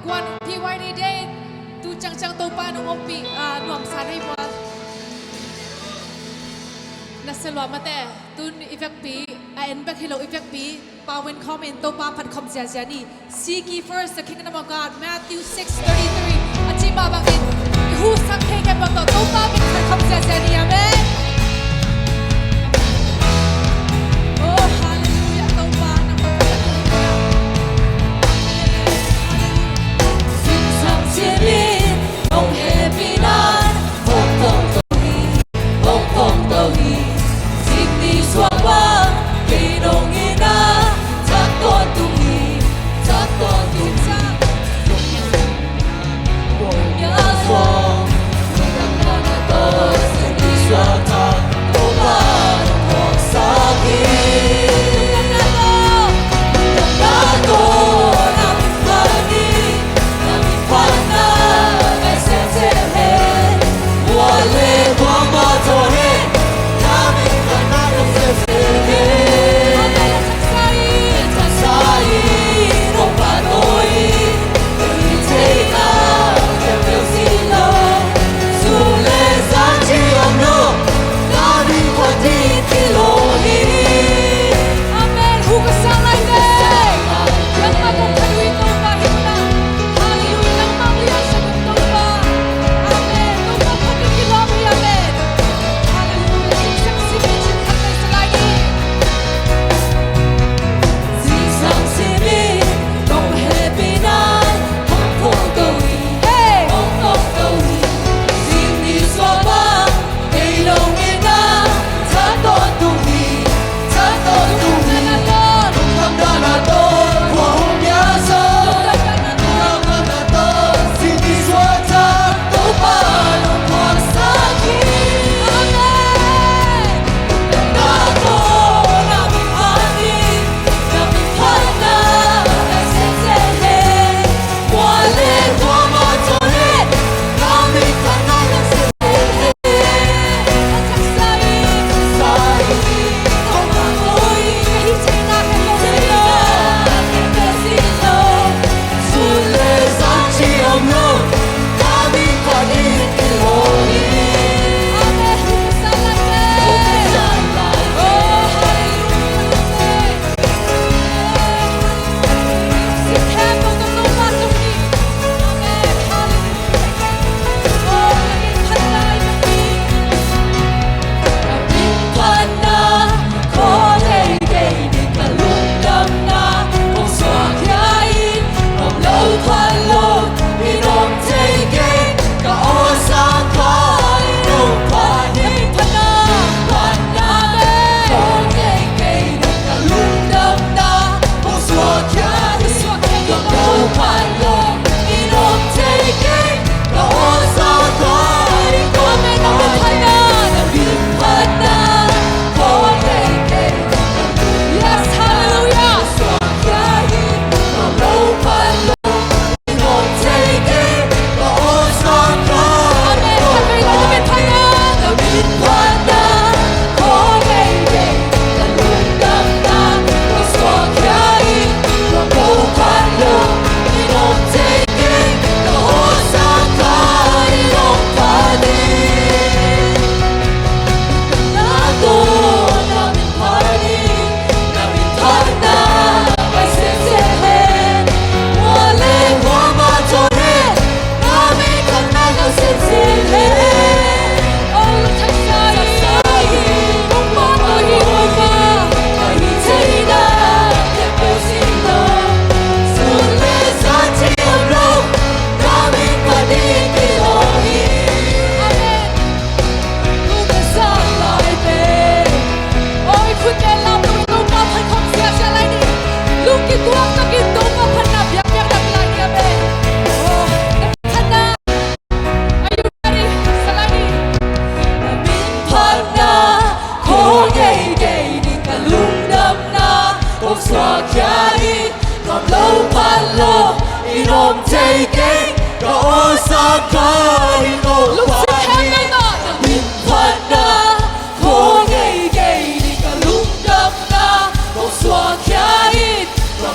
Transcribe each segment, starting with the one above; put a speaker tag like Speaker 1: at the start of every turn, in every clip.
Speaker 1: กวน PYD day ตูจังโตปาหนุ่มปีหนุ่มสารให้ว่านัสลวามาแต่ตุนอีเฟกปีเอ็นแบกฮิโลอีเฟกปีปาเวนคอมเมนโตปาพันคอมเสียเสียนี่ Seek ye first the kingdom of God Matthew 6:33 อธิบายบางอินหูสังเกตกันบอกโตปาเป็นพันคอมเสียเสียนี่อาเมนโอ้ฮาเลลูยาโตปานักบอลสิ่งศักดิ์สิทธิ์องค์เทพีนั้นองค์ตรงนี้องค์ตรงนี้สิ่งนี้สว่างว่ากินองค์นี้นะจักตัวตรงนี้จักตัวตรงนี้我要说让那多สิ่งนี้สว่างทาง都把我撒给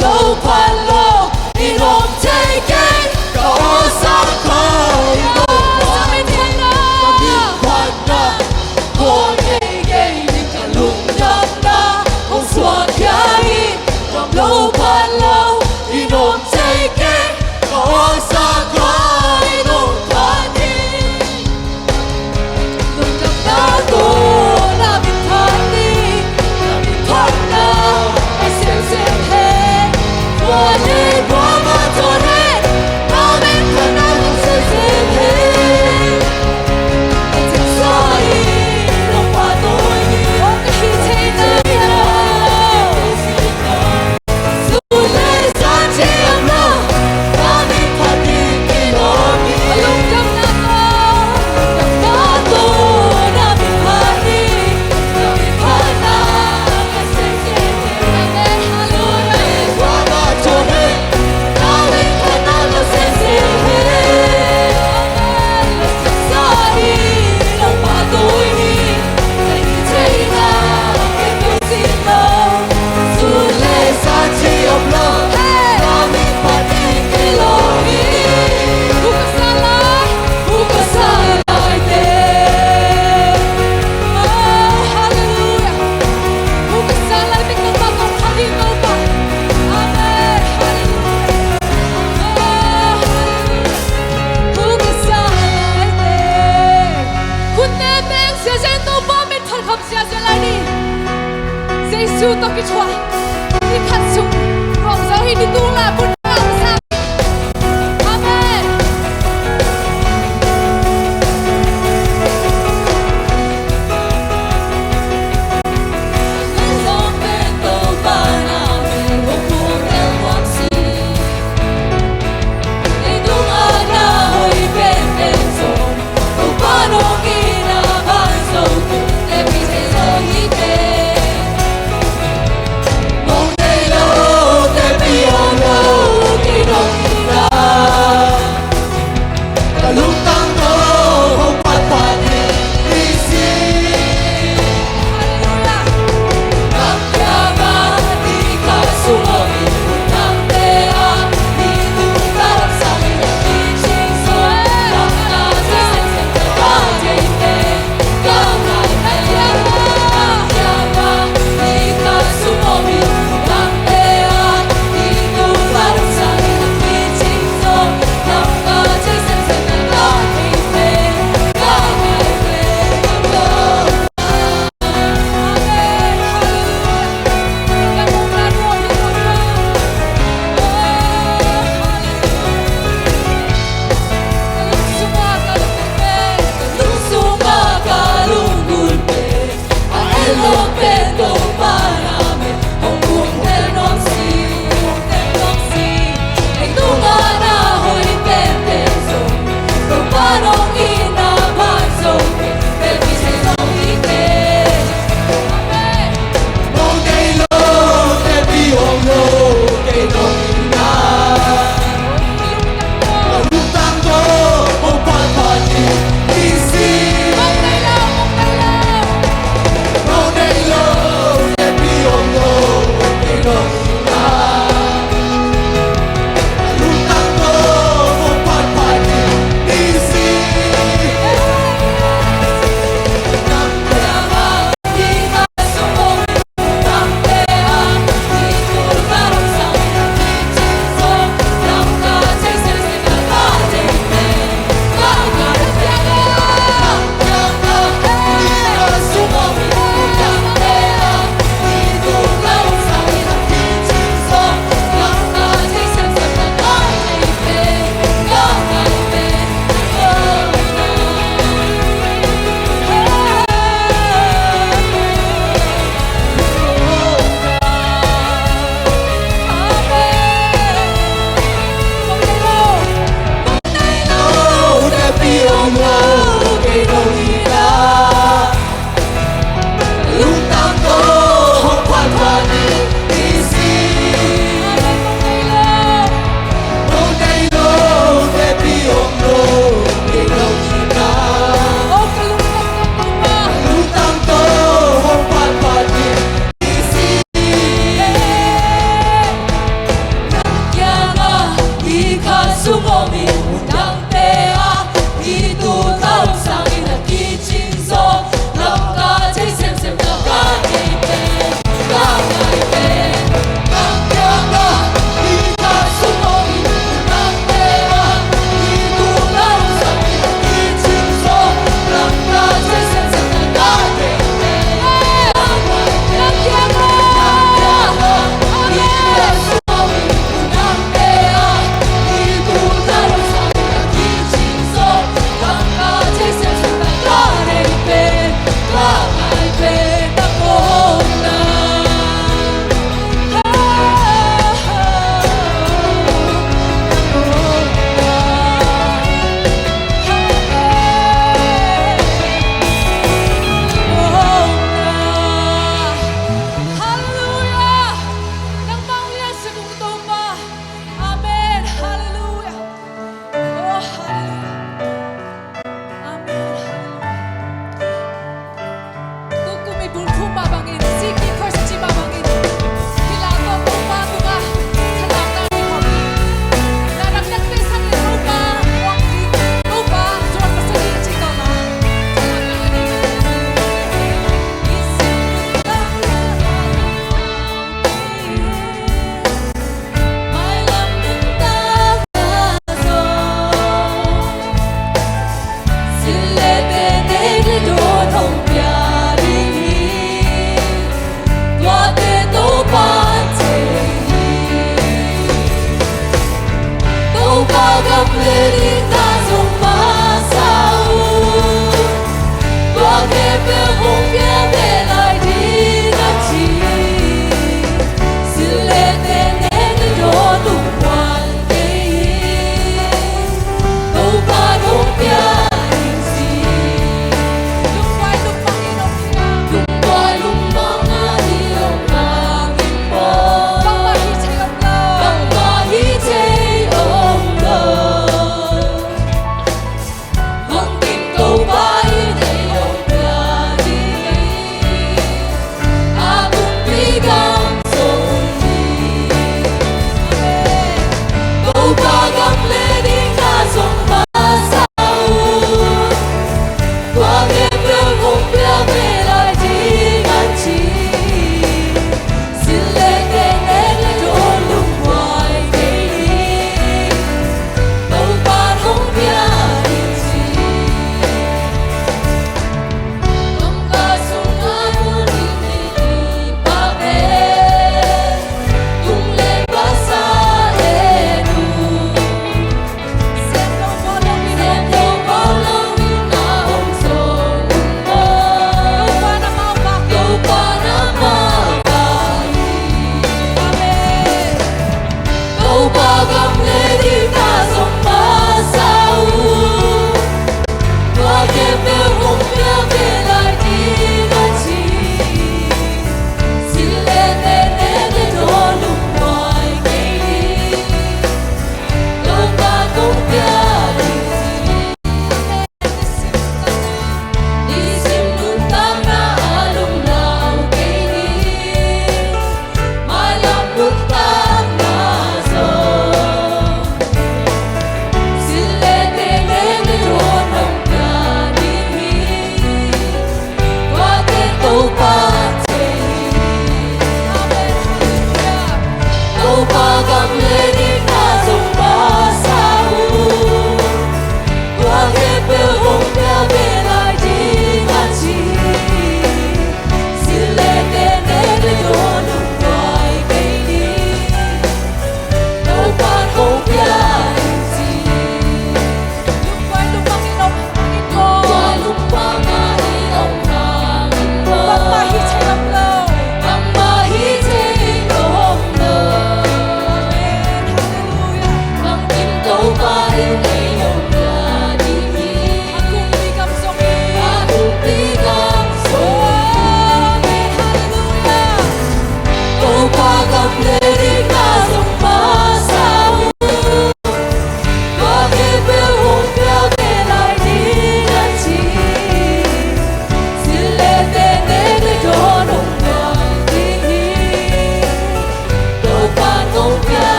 Speaker 1: Low, low, in home taking. Chu to ki chwa ni khat sung rom zo hi ni tu la pun na sa amen
Speaker 2: Hãy subscribe cho kênh Ghiền Mì Gõ để không bỏ lỡ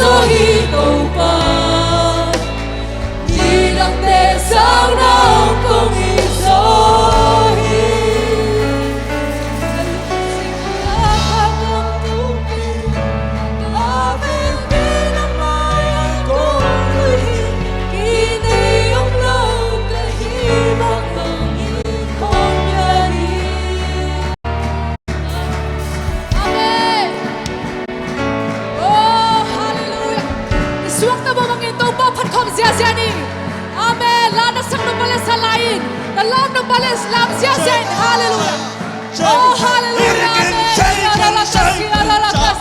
Speaker 1: so hi to pa ni dang te sao nào không hi so hi Amen. Lana sang no pala sa lain. The lam no pala lam siya sen. Hallelujah. Oh, hallelujah. Amen.
Speaker 2: Amen, amen, amen, amen, amen,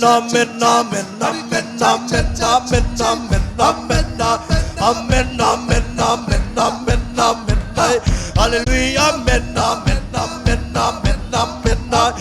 Speaker 2: amen, amen, amen, amen, amen, amen, amen, amen, hallelujah, amen, amen, amen, amen, amen,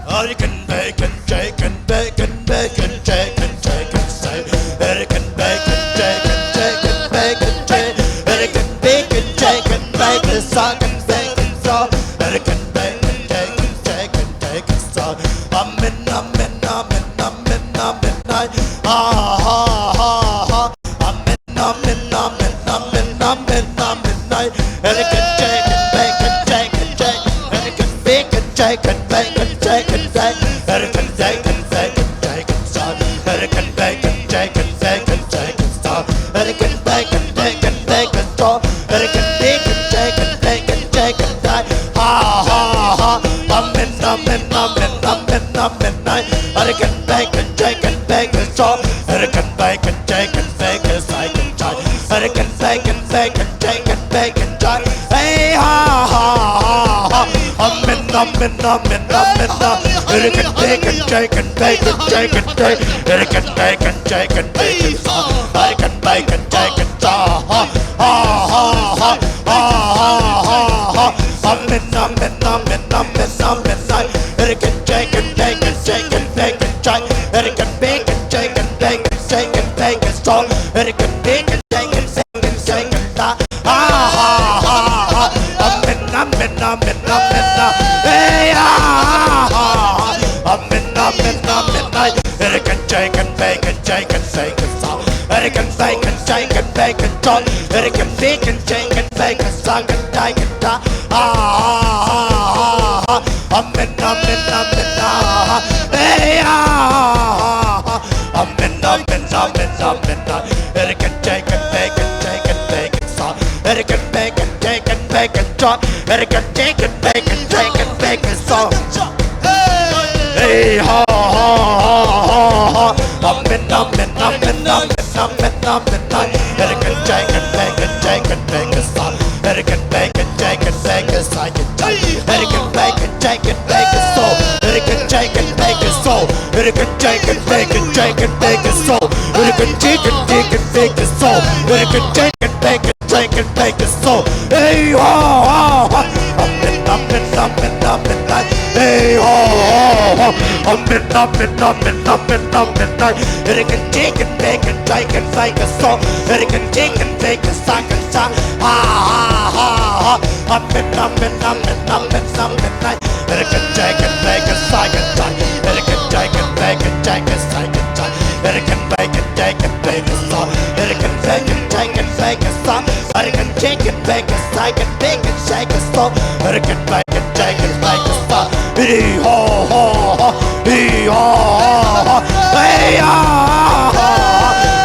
Speaker 2: I can bake and shake and bake and bake and shake and shake and say, I can bake and shake and shake and bake and shake, I can bake and shake and bake and suck and bake and saw, I can bake and shake and shake and take and saw. Amen, amen, amen, amen, amen, amen, amen, amen, amen, amen, amen, and it can take and bake and take and take, and it can bake and take and bake and take and take, and it can take and bake and take and start, and it can bake and take and bake and take and start, and it can bake and take and bake and start, and it can bake and take and bake and take and die. Amen, amen, amen, amen, amen, I can bake and take and bake and stop, and I can bake and take and bake and take and die, and I can bake and bake and take and bake and die. Hey ha, amen, amen, amen, amen, and I can bake and take and bake and take and take, and I can bake and take and bake and stop, I can bake and take and stop. Amen, amen, amen, amen, amen, and I can take and bake and take and bake and try, and I can bake and take and bake and take and bake and strong, and I can bake and take and bake and take and die. Amen, amen, amen, amen, hey, amen, amen, amen, and I can take and bake and take and bake and strong, and I can bake and take and bake and strong, and I can bake and take and bake and strong and die and die. Amen, amen, amen, hey, amen, amen, amen, amen, and I can take and bake and take and bake and song, and I can bake and take and bake and talk, and I can take and bake and take and bake and song. Hey, ha, amen, amen, amen, amen, amen, amen, and I can take and bake and take and bake and song, and I can bake and take and bake and song, and I can bake and take take it, make it so. It can take it, make it so. It can take it, make it, take it, make it so. It can take it, take it, make it so. It can take it, make it, take it, make it so. Hey ho ho ho, up and up and up and up and night. Hey ho ho ho, up and up and up and up and up and night. It can take it, make it, take it, make it so. It can take it, make it, second time. Ha ha ha ha, up and up and up and up and up and night. It can take it, make it, second time. It can take it, make it, take it, second time. It can make it, take it, make it so. It can take it, take it, make it so. It can take it, make it, take it, make it, shake it so. It can make it, take it, make it so. Hee ho ho ho, hee ho ho ho, hey ho ho.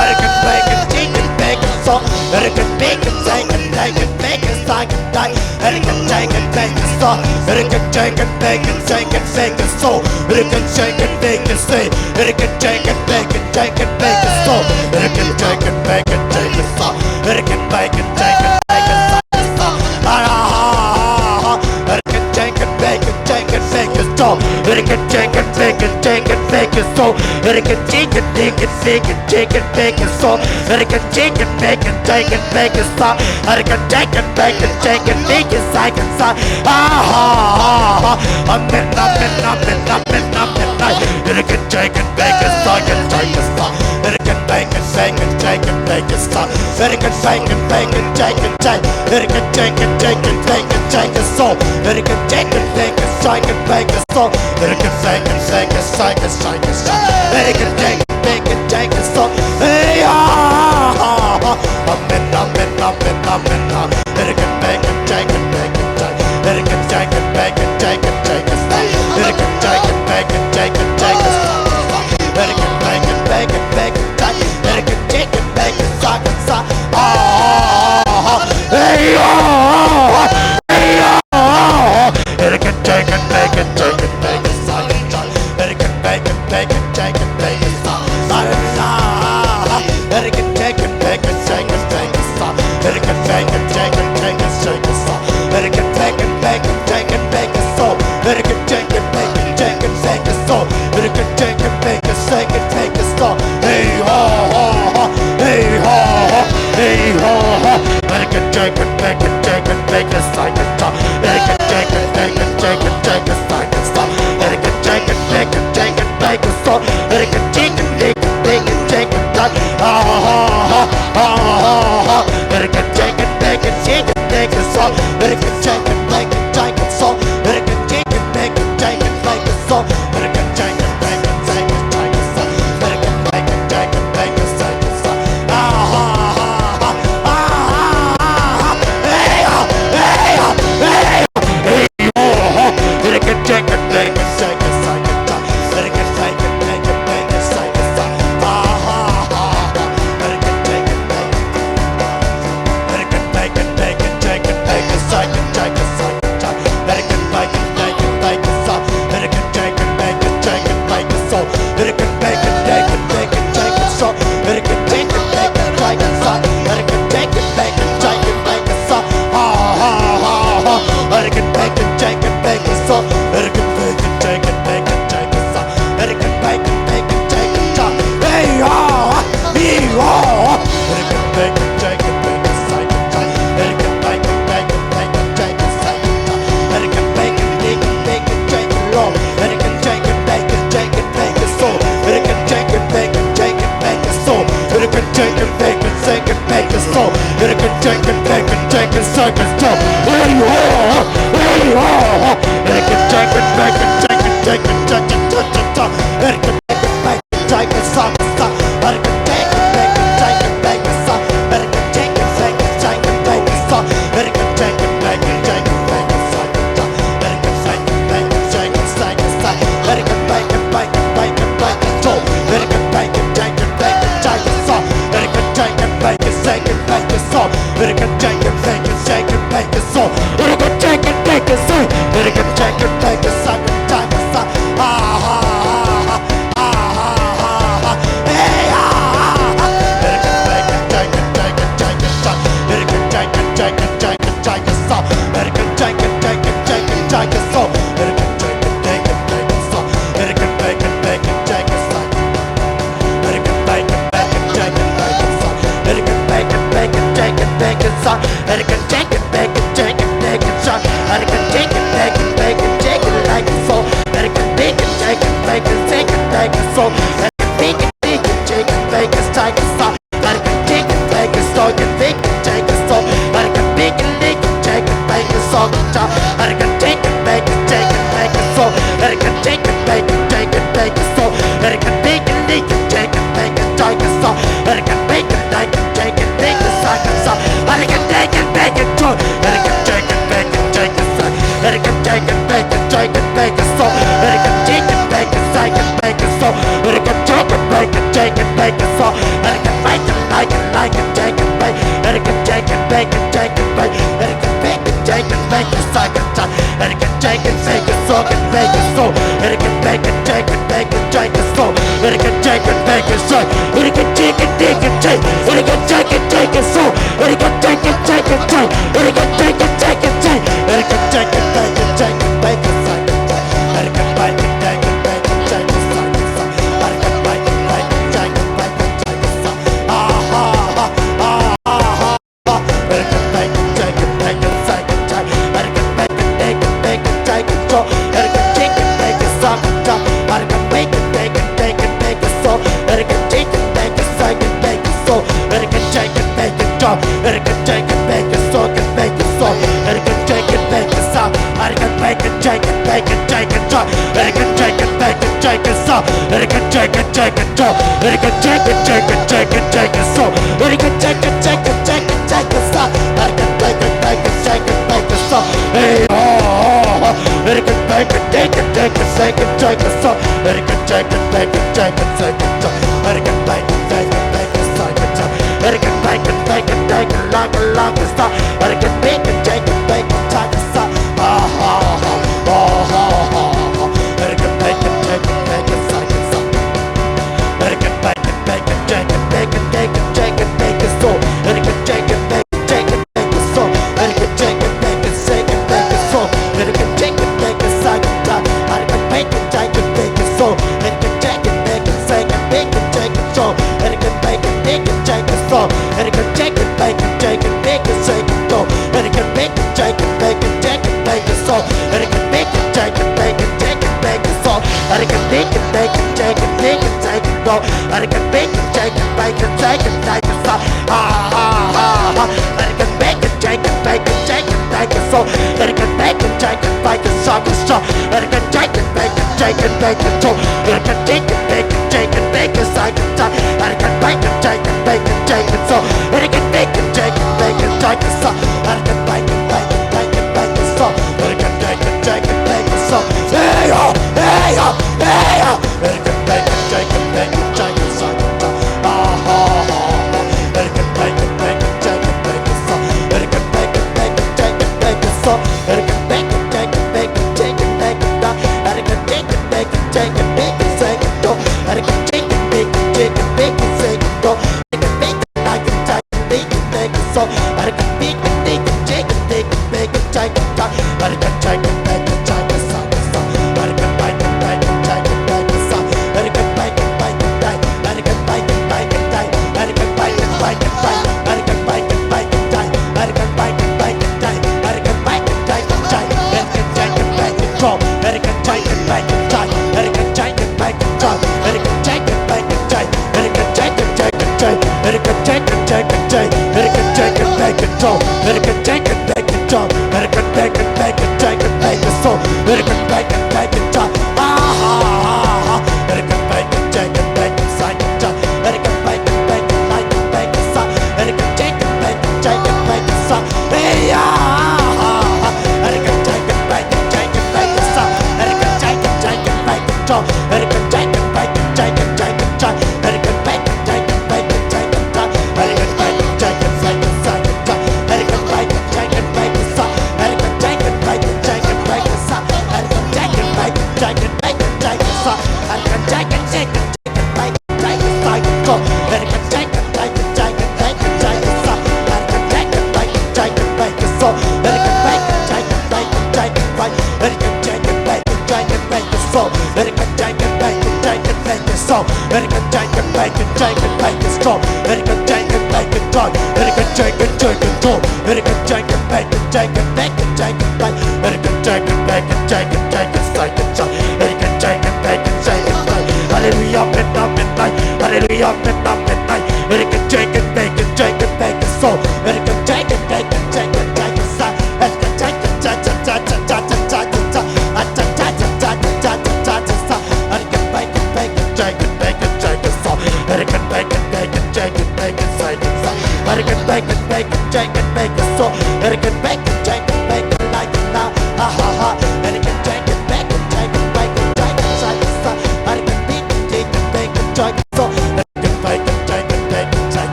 Speaker 2: It can make it, take it, make it so. It can make it, take it, take it, make it, take it, take it. It can take it, make it so. It can take it, make it, take it, make it so. It can take it, make it say. It can take it, make it, take it, make it so. It can take it, make it, take it so. It can make it, take it, make it so. It can take it, make it, take it, make it so. It can take it, make it, take it, make it so. It can take it, make it, make it, take it, make it so. It can take it, make it, take it, make it so. It can take it, make it, take it, make it so. Up and up and up and up and up and up. It can take it, make it, so. It can take it, so. It can make it, make it, take it, make it so. It can make it, make it, take it, take. It can take it, take it, make it, take it so. It can take it, make it, take it, make it so. It can make it, take it, take it, take it so. It can take it, make it, take it so. Hey ha ha ha, up and up and up and up and up. It can make it, take it, make it, take. It can take it, make it, take it, take it so. It can take it, make it, take it, take it so. It can make it, make it, make it, take. It can take it, make it, take it so. Hey oh, hey oh. It can take it, make it, take it, make it so. It can make it, take it, make it so. It can take it, make it, take it, take it so. It can make it, take it, take it, take it so. It can take it, make it, take it, make it so. It can take it, make it, take it, take it so. It can take it, make it, take it, take it so. Hey ho ho ho, hey ho ho, hey ho ho. It can take it, make it, take it, make it, take it so. It can take it, make it, take it, take it, take it so. It can take it, make it, take it, make it so. It can take it, make it, make it, take it, take it. Ha ha ha ha ha. It can take it, make it, take it, make it so. It can take it, make it, take it so. It can take it, make it, take it, make it so. It can take it, make it, take it, take it so. It can make it, take it, make it, take it so. Ha ha ha ha ha ha. Hey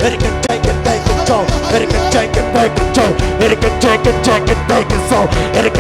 Speaker 2: Let it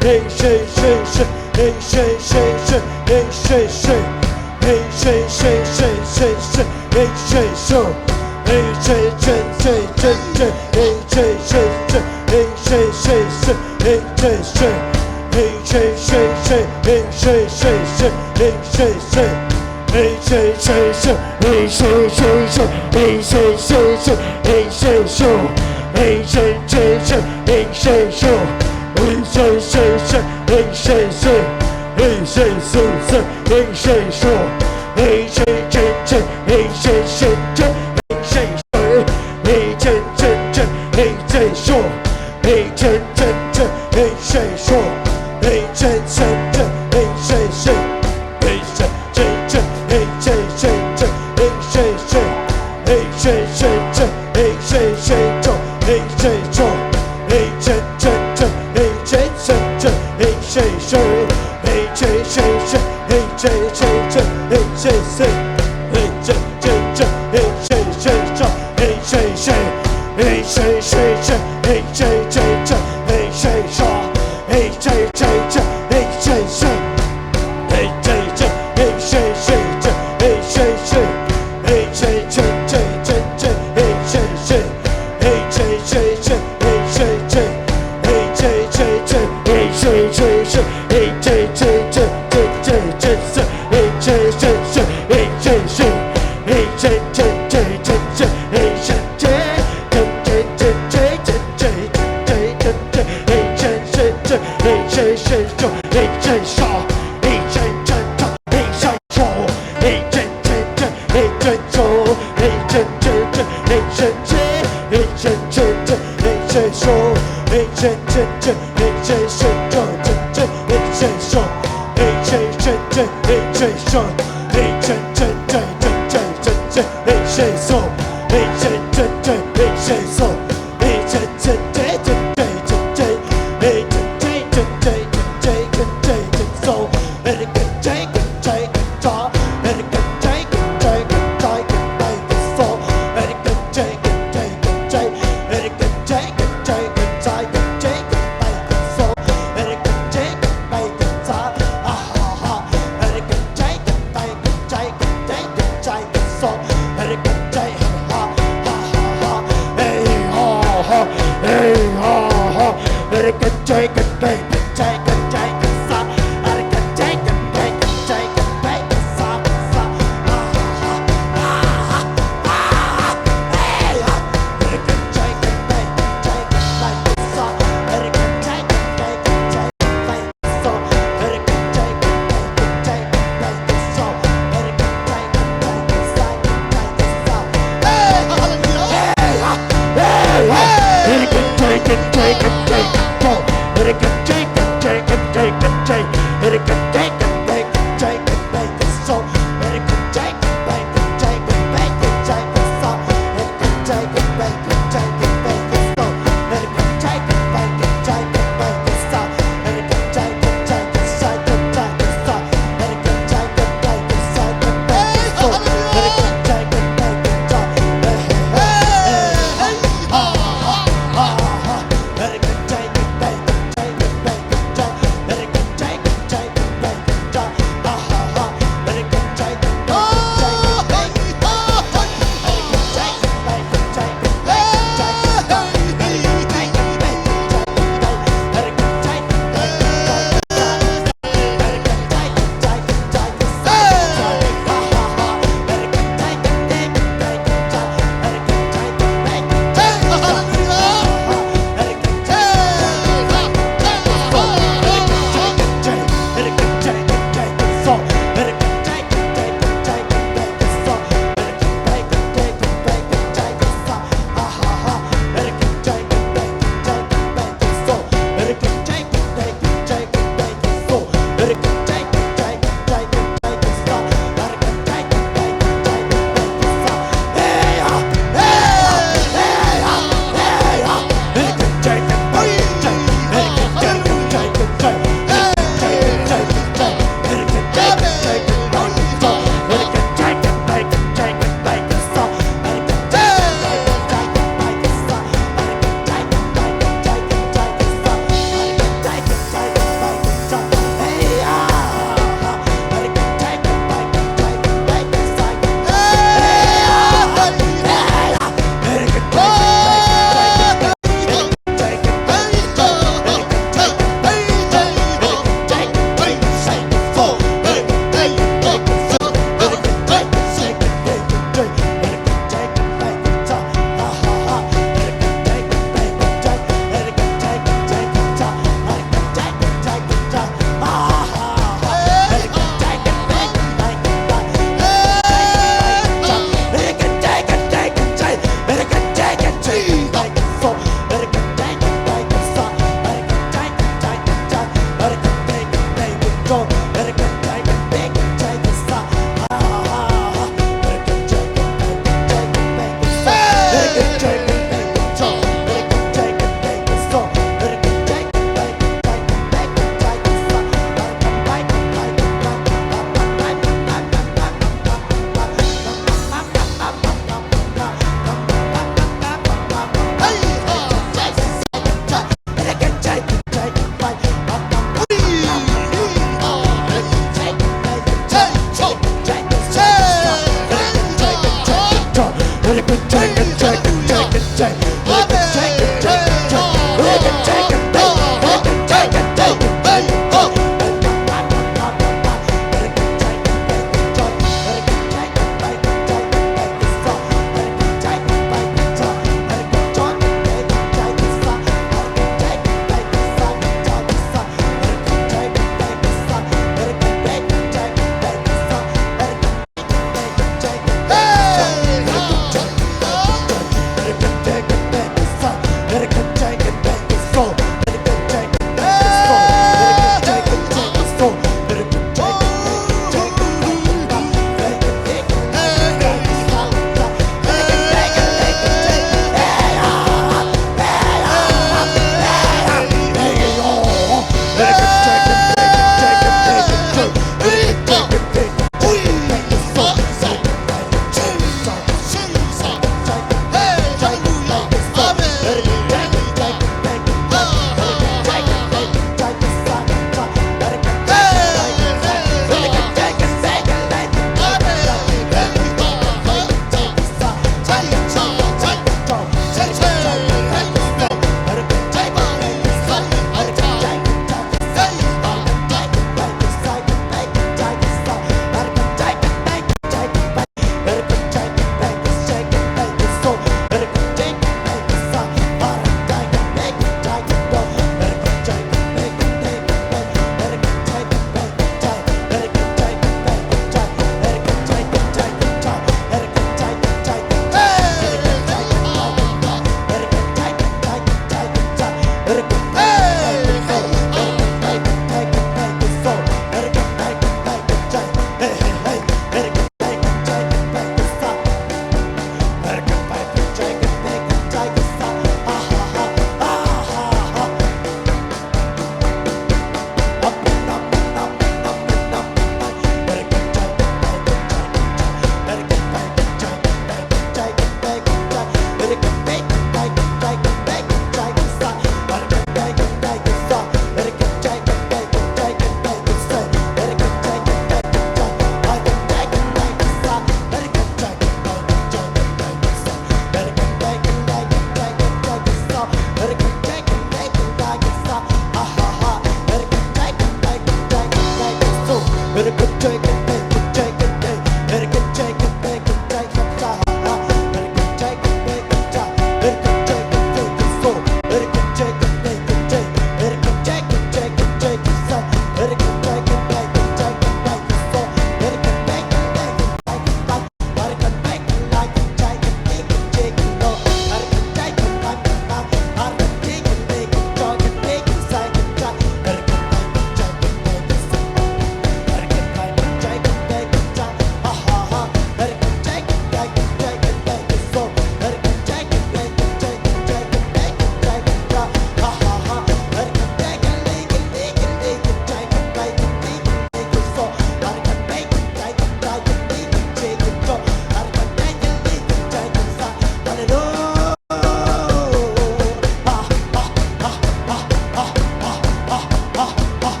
Speaker 2: Hey, hey say say say, hey say say say, hey say say, hey say say say say say, hey say so, hey say say say say say, hey say say say, hey say say say, hey say say, hey say say say, hey say say say, hey say say. Hey say say say, hey say say say, hey say say say, hey say so, hey say say say, hey say so, hey say say say, hey say say, hey say say say, hey say so, hey say say say, hey say say say, hey say so, hey say say say, hey say so, hey say say say, hey say so, hey say say say, hey say say, hey say say say. Hey say say say, hey say say, hey say say say, hey say say so, hey say so, hey say say say, hey say say say, hey say so, hey say say say, hey say say say, hey say say, hey say say say, hey say say so, hey say say, hey say say say, hey say say say, hey say so, hey say say say, hey say say. Hey say say, hey say say say, hey say say, hey say say say say say, hey say say, hey say say say, hey say say, hey say say say, hey say say say, hey say say say, hey say say say, hey say say say, hey say say, hey say say say say say, hey say say, hey say say say say say, hey say say, hey say say say, hey say say so, hey say so. Take it, Hey!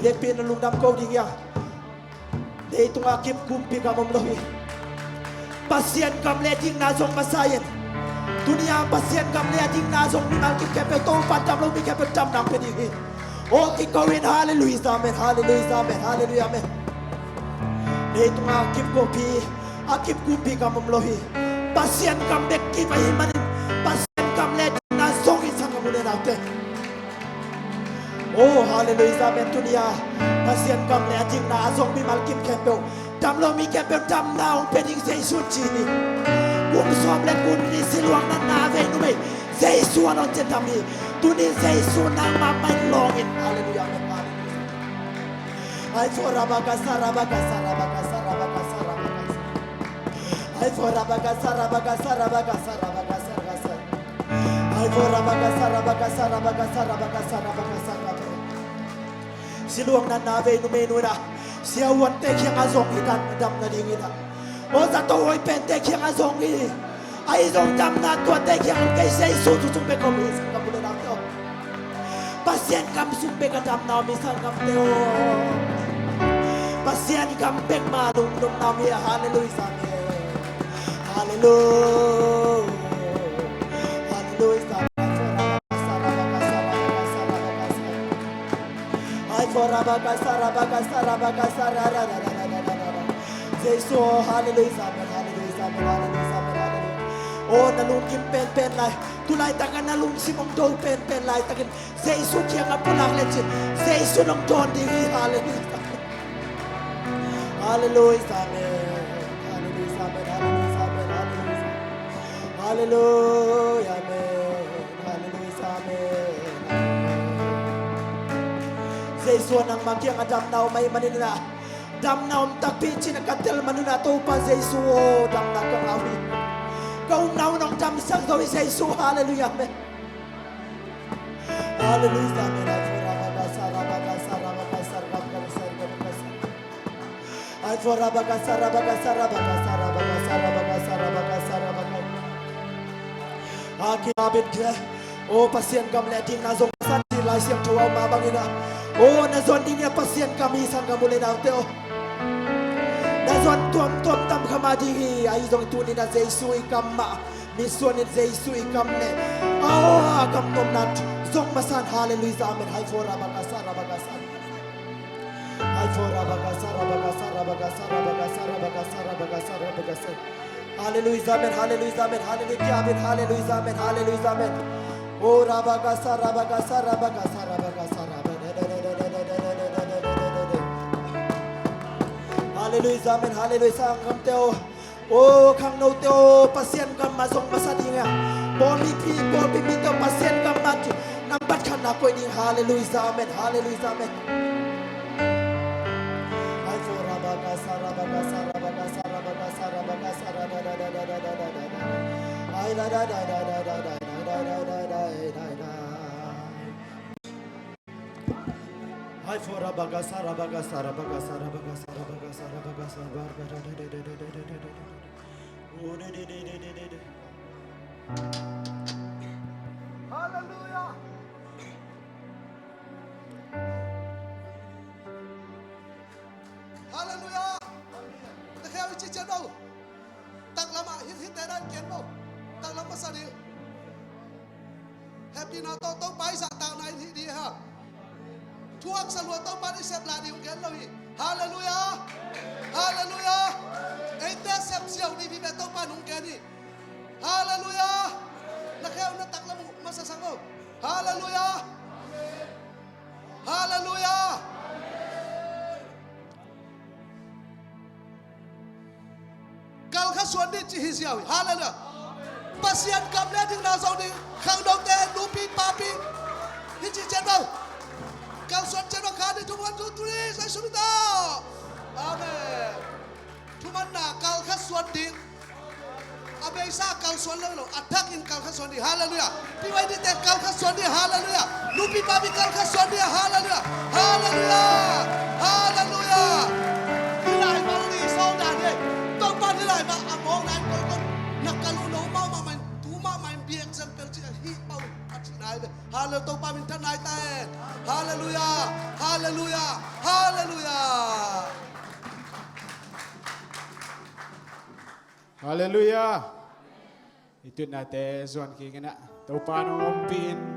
Speaker 3: Dek pinulong dam ko di ya. Di itong akip kumpi ka mamlohi. Pasien kam leting nazong masayan. Dunia pasien kam leting nazong minal kip kepe to patam lo mi kepe tam nang pedihi. O kikawin hallelujah amen hallelujah amen hallelujah amen. Di itong akip kumpi ka mamlohi. Pasien kam beki pahimanin. Pasien kam leting nazong isang kamulen natin. Oh hallelujah amen dunia pasien kam le ating na azong mi malkim kempel dam lo mi kempel dam na ong peding sei suci ni kun som le kun ni siluang na na ve nu me sei suan on tentam ni tu ni sei su na ma mai long in hallelujah amen hallelujah ai for rabaga sarabaga sarabaga sarabaga sarabaga ai for rabaga sarabaga sarabaga sarabaga sarabaga ai for rabaga sarabaga sarabaga sarabaga sarabaga sarabaga siluang na nave no menu na siya wante kiyang azong itan dam na dingin na o sa to oy pente kiyang azong i ay zong dam na tuwate kiyang kay say so tutumpe ko mis kamulo na to pasien kam sumpe ka dam na misal kam teo pasien kam pek malum dum na mi hallelujah hallelujah hallelujah Rabaga sarabaga sarabaga sarara Jesu hallelujah amen hallelujah amen hallelujah amen hallelujah oh nalungkim pen lai tulay takan nalung simong do pen lai takan Jesu kya nga pulang lechin Jesu nong don di hallelujah hallelujah amen hallelujah amen hallelujah amen hallelujah hallelujah amen hallelujah amen Jesu nang magyang adam na may manina dam na takpi chinakatel manuna to pa Jesu dam na kangawi kau nau nang dam sang to Jesu hallelujah amen hallelujah amen ay for rabaga sarabaga sarabaga sarabaga sarabaga sarabaga sarabaga akibit ke oh pasien kam leting na zong san lai siam tuwa mabangina oh nazon dinya pasien kami sang kamule na teo nazon tuam tam kamadi ay zong tu ni na Jesu ikamma mission ni Jesu ikamne oh kam nom nat zong masan hallelujah amen hay for rabaga sarabaga hay for rabaga sarabaga sarabaga sarabaga sarabaga sarabaga sarabaga hallelujah amen hallelujah amen hallelujah amen hallelujah amen hallelujah amen oh rabaga sarabaga sarabaga sarabaga sarabaga hallelujah amen hallelujah sang kam teo oh khang no teo pasien kam masong masadinga bomi teo pasien kam mat nambat khana ko ding hallelujah amen hallelujah amen ay for rabaga sarabaga sarabaga sarabaga sarabaga sarabaga ay la da da da da da da Hai fora bagasara bagasara bagasara bagasara bagasara bagasara bagasara
Speaker 4: teran ken bo ta lam ma sa di happy na to pai sa ta nai thi di ha thuak sa lo to pa di sep la di ken lo hi hallelujah hallelujah ei te sep siau di bi be to pa nung ken ni hallelujah na kaya na tak lam masasango hallelujah hallelujah kal kha suan di chi hi siau hallelujah pasian kam le ding na zong di khang dong te nu pi pa pi hi chi chen đâu kal suan chen kha di tu 1 2 3 sai su ta amen tu man na kal kha suan di abe sa kal suan lo attack in kal kha suan di hallelujah PYD te kal kha suan di hallelujah nu pi pa pi kal kha suan di hallelujah hallelujah hallelujah đi lại mà đi sau đàn đi tao ba đi lại mà among nan ko ko nakalu no ma ma man tu ma man bi example chi hi pau at nai hallelujah tao pa min tan nai ta hallelujah hallelujah hallelujah
Speaker 5: Hallelujah. Itu nate zuan ki kena tau pano ompin